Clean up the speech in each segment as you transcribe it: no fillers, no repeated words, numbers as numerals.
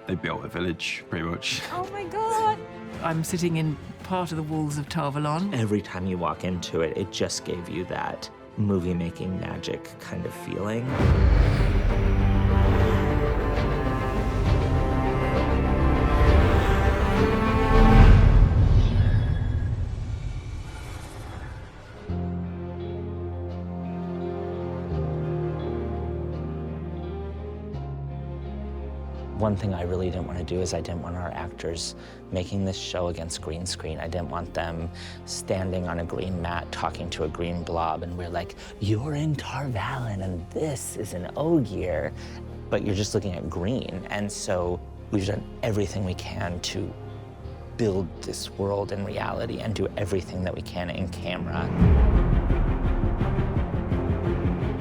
They built a village, pretty much. Oh my God! I'm sitting in part of the walls of Tarvalon. Every time you walk into it, it just gave you that movie-making magic kind of feeling. One thing I really didn't want to do is I didn't want our actors making this show against green screen. I didn't want them standing on a green mat talking to a green blob and we're like, you're in Tarvalon and this is an Ogier, but you're just looking at green. And so we've done everything we can to build this world in reality and do everything that we can in camera.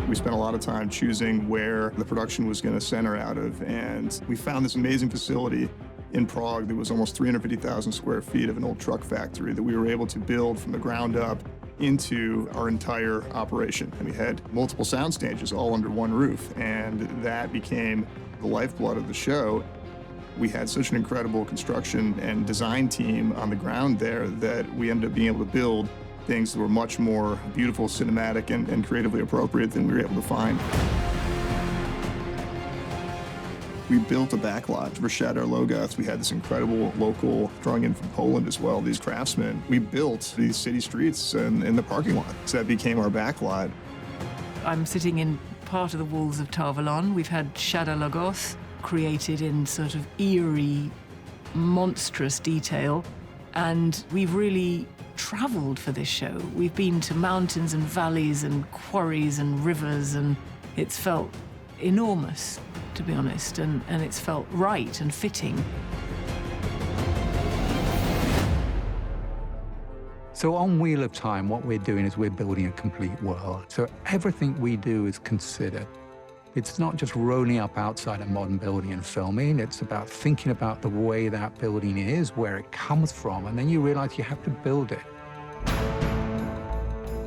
We spent a lot of time choosing where the production was going to center out of, and we found this amazing facility in Prague that was almost 350,000 square feet of an old truck factory that we were able to build from the ground up into our entire operation. And we had multiple sound stages all under one roof, and that became the lifeblood of the show. We had such an incredible construction and design team on the ground there that we ended up being able to build things that were much more beautiful, cinematic, and creatively appropriate than we were able to find. We built a backlot for Shadow Logoth. We had this incredible local, drawing in from Poland as well, these craftsmen. We built these city streets in the parking lot. So that became our backlot. I'm sitting in part of the walls of Tarvalon. We've had Shadow Logoth created in sort of eerie, monstrous detail. And we've really traveled for this show. We've been to mountains and valleys and quarries and rivers, and it's felt enormous, to be honest, and it's felt right and fitting. So on Wheel of Time, what we're doing is we're building a complete world. So everything we do is considered. It's not just rolling up outside a modern building and filming. It's about thinking about the way that building is, where it comes from, and then you realize you have to build it.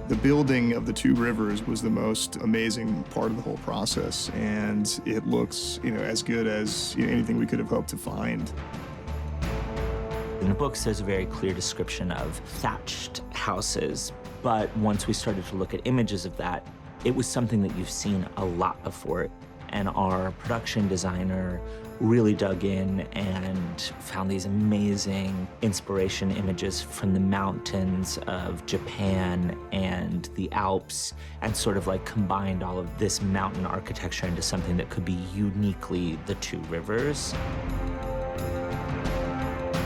The building of the two rivers was the most amazing part of the whole process, and it looks, as good as anything we could have hoped to find. In the books, there's a very clear description of thatched houses, but once we started to look at images of that, it was something that you've seen a lot before, and our production designer really dug in and found these amazing inspiration images from the mountains of Japan and the Alps, and sort of like combined all of this mountain architecture into something that could be uniquely the two rivers.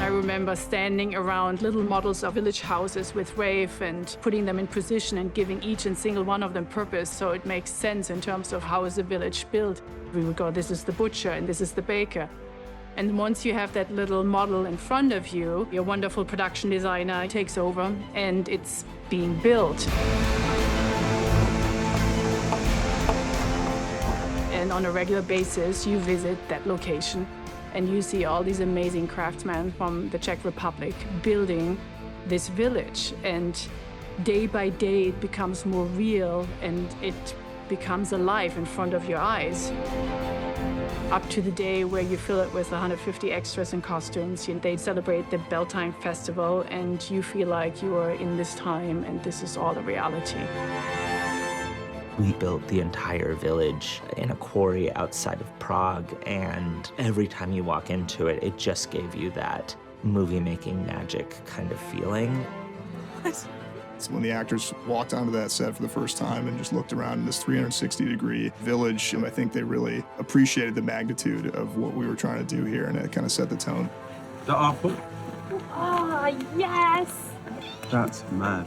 I remember standing around little models of village houses with Rafe and putting them in position and giving each and single one of them purpose so it makes sense in terms of how is a village built. We would go, this is the butcher and this is the baker. And once you have that little model in front of you, your wonderful production designer takes over and it's being built. And on a regular basis, you visit that location and you see all these amazing craftsmen from the Czech Republic building this village. And day by day, it becomes more real and it becomes alive in front of your eyes. Up to the day where you fill it with 150 extras and costumes. They celebrate the Beltane Festival and you feel like you are in this time and this is all a reality. We built the entire village in a quarry outside of Prague, and every time you walk into it, it just gave you that movie-making magic kind of feeling. What? So when the actors walked onto that set for the first time and just looked around in this 360-degree village, I think they really appreciated the magnitude of what we were trying to do here, and it kind of set the tone. The apple? Oh, yes! That's mad.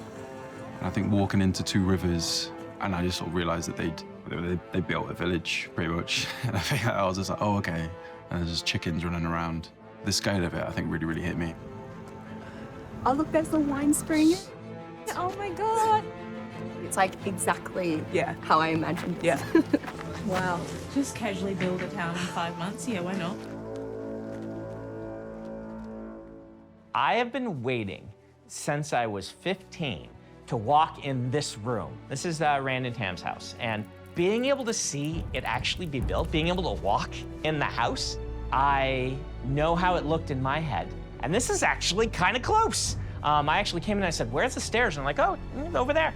I think walking into Two Rivers, and I just sort of realized that they built a village, pretty much. And I think I was just like, oh, okay. And there's just chickens running around. The scale of it, I think, really, really hit me. Oh, look, there's the wine spring. Oh my God! It's like exactly how I imagined. Yeah. Wow. Just casually build a town in 5 months? Yeah, why not? I have been waiting since I was 15 to walk in this room. This is Rand and Tam's house. And being able to see it actually be built, being able to walk in the house, I know how it looked in my head. And this is actually kind of close. I actually came in and I said, where's the stairs? And I'm like, oh, over there.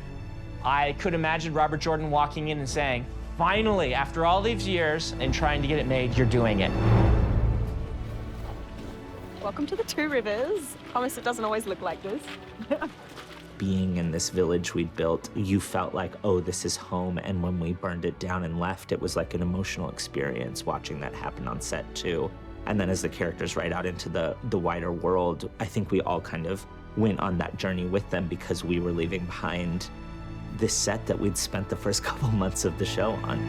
I could imagine Robert Jordan walking in and saying, finally, after all these years and trying to get it made, you're doing it. Welcome to the Two Rivers. Promise it doesn't always look like this. Being in this village we'd built, you felt like, oh, this is home. And when we burned it down and left, it was like an emotional experience watching that happen on set too. And then as the characters ride out into the wider world, I think we all kind of went on that journey with them because we were leaving behind this set that we'd spent the first couple months of the show on.